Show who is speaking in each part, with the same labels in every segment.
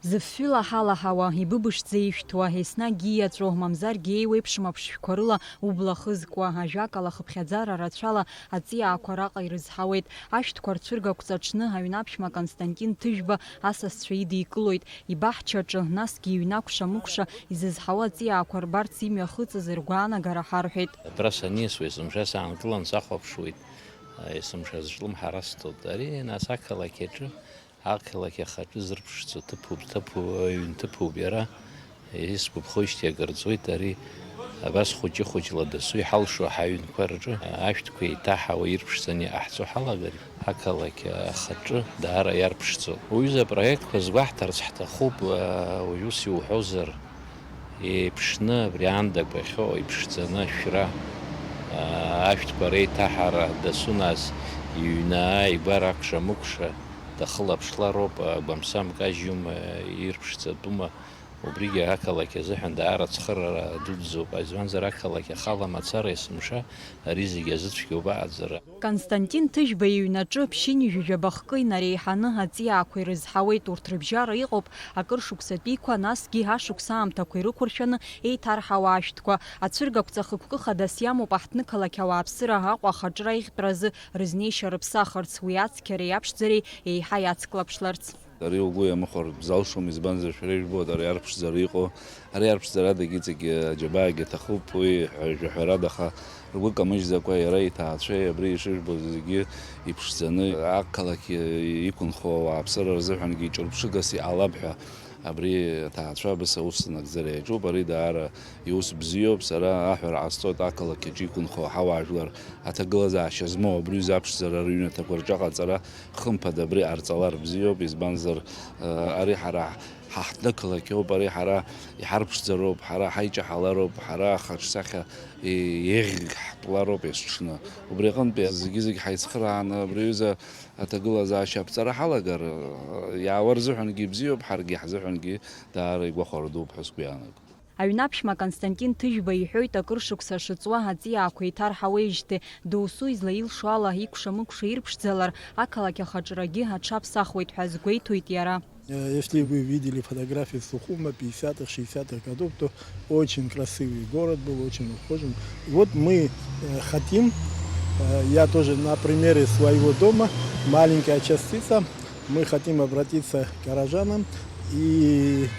Speaker 1: Зыфҩыла ҳалаҳауа, ибыбышӡа ишәҭуа, еснагь ииаҵәоу, мамзаргьы еиуеиԥшым аԥшшәқәа убла хызкуа, ажәакала хыԥхьаӡара рацәала аҵиаақәа раҟа ирызҳауеит. Ашәҭқәа рцәыргақәҵа аҽны аҩнаԥшьма Константин Ҭыжәба асасцәа идикылоит. Ибаҳчаҿы, насгьы иҩнакәша-мыкәша изызҳауа аҵиаақәа рбарц имҩахыҵыз ргәаанагара ҳарҳәеит.
Speaker 2: Абра саниасуа есымша саангылан сахәаԥшуеит. Есымша зҿлымҳара сҭоит. Ари нас ақалақь аҿы, ақалақь ахаҿы зырԥшӡо ҭыԥуп иара. Исгәаԥхоижьҭеи агарҵоит ари абас хәыҷы-хәыҷла дасу иҳалшо ҳаҩнқәа рҿы ашәҭқәа еиҭаҳауа ирԥшӡаны иҟаҳҵо ҳалагар, ақалақь ахаҿы даара иарԥшӡо. Уҩыза апроектқәа згәаҳҭарц ҳҭахуп, уажә ус иуҳәозар, еиԥшны абри аандагәахьоу иԥшӡаны ашәра, ашәҭқәа реиҭаҳара дасу нас иҩнаа игәар акәша-мыкәша дахылаԥшлароуп, гәамсамк ажьым ирԥшӡатәума. Убригьы ақалақь азыҳәан даара цхырара дуӡӡоуп. Избанзар ақалақь ахала мацара есымша ари зегьы азыцәгьоуп ааӡара.
Speaker 1: Константин Ҭыжәба иҩнаҿы ԥшьынҩ жәабахкы инареиҳаны аҵиаақәа ирызҳауеит. Урҭ рыбжьара иҟоуп акыр шықәсатәиқәа, насгьы ашықәс аамҭақәа ирықәыршәаны еиҭарҳауа ашәҭқәа. Ацәыргақәҵа хықәкы хадас иамоуп аҳҭнықалақь ауааԥсыра Аҟәа ахаҿра ихтәразы рызнеишьа рыԥсахырц, уи ацқьареи аԥшӡареи еиҳа иацклаԥшларц.
Speaker 3: Ари угәы иамыхәар залшом, избанзар шәара ижәбоит ари арԥшӡара иҟоу. Ари арԥшӡарада иҵегьы аџьабаагьы аҭахуп, уи жәаҳәарадаха ргәы камыжьӡакәа иара иҭаацәеи абри ишыжәбоз зегьы иԥшӡаны ақалақь иқәынхо ауааԥсыра рзыҳәангьы ҿырԥшыгас иҟалап ҳәа абри аҭаацәа абас аус нагӡара иаҿуп. Ари даара иус бзиоуп. Сара аҳәара ҟасҵоит ақалақь аҿы иқәынхо ҳауаажәлар аҭагылазаашьа змоу абри аԥшӡара рыҩнаҭақәа рҿаҟа аҵара хымԥада абри ҟарҵалар бзиоуп. Избанзар ари ҳара ҳаҳҭнықалақьоуп, ари ҳара иҳарԥшӡароуп, ҳара ҳаиҿаҳалароуп, ҳара ахаҿсахьа еиӷьҳтәлароуп есҽны. Убри аҟынтәи зегьы ҳаицхырааны абри аҩыза аҭагылазаашьа аԥҵара ҳалагар, иаауа рзыҳәангьы бзиоуп, ҳаргьы ҳзыҳәангьы даара игәахәара дууп ҳәа сгәы иаанагоит.
Speaker 1: Аҩнаԥшьма Константин Ҭыжәба иҳәоит, акыр шықәса шыҵуа аҵиаақәа еиҭарҳауеижьҭеи доусу излаилшо ала икәша-мыкәша ирԥшӡалар, ақалақь ахаҿрагьы аҽаԥсахуеит ҳәа згәеиҭоит иара.
Speaker 4: Если вы видели фотографии Сухума 50-х, 60-х годов, то очень красивый город был, очень ухожен. Вот мы хотим, я тоже на примере своего дома, маленькая частица, мы хотим обратиться к горожанам и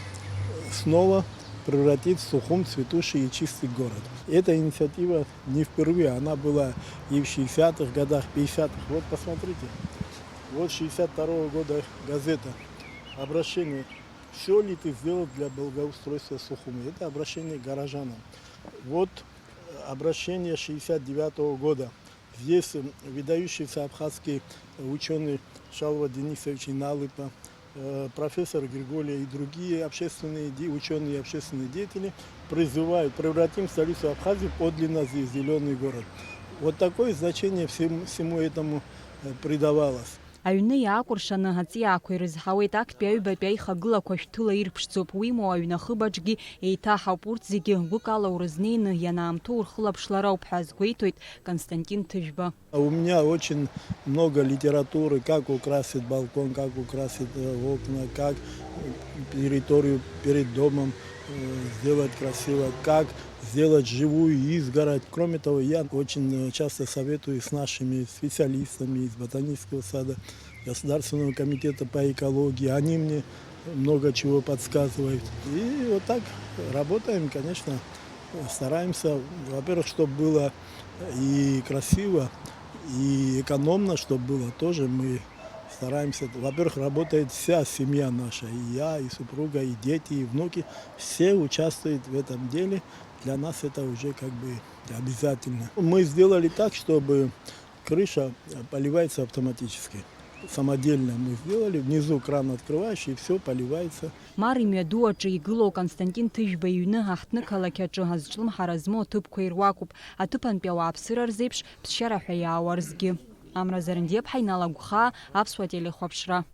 Speaker 4: снова превратить Сухум в цветущий и чистый город. Эта инициатива не впервые, она была и в 60-х годах, 50-х. Вот посмотрите, вот 62-го года газета. Обращение. Все ли ты сделал для благоустройства Сухуми? Это обращение к горожанам. Вот обращение 69-го года. Здесь выдающийся абхазский ученый Шалва Денисович Иналыпа, профессор Григорий и другие общественные ученые и общественные деятели призывают превратим столицу Абхазии в подлинно зеленый город. Вот такое значение всему этому придавалось.
Speaker 1: Аҩны иаакәыршаны аҵиаақәа ирызҳауеит, актәи аҩбатәи аихагылақәа шәҭыла ирԥшӡоуп, уимоу аҩнахыбаҿгьы еиҭаҳауп. Урҭ зегьы гәык ала урызнеины ианаамҭоу рхылаԥшларауп ҳәа згәеиҭоит Константин Ҭыжәба.
Speaker 4: У меня очень много литературы, как украсить балкон, как украсить окна, как территорию перед домом сделать красиво, как сделать живую изгородь. Кроме того, я очень часто советую с нашими специалистами из ботанического сада, Государственного комитета по экологии. Они мне много чего подсказывают. И вот так работаем, конечно, стараемся, во-первых, чтобы было и красиво, и экономно, чтобы было тоже. Мы стараемся. Во-первых, работает вся семья наша, и я, и супруга, и дети, и внуки. Все участвуют в этом деле. Для нас это уже как бы обязательно. Мы сделали так, чтобы крыша поливается автоматически. Самодельно мы сделали. Внизу кран открываешь, и все поливается.
Speaker 1: Мар имҩаду аҿы игылоу Константин Ҭыжәба иҩны аҳҭнықалақь аҿы азҿлымҳара змоу аҭыԥқәа ируакуп. Аҭыԥантәи ауааԥсыра рзеиԥш ԥсшьара ҳәа иаауа рзгьы. Амра Зарандиаԥҳа, Инал Агәхаа, Аԥсуа телехәаԥшра.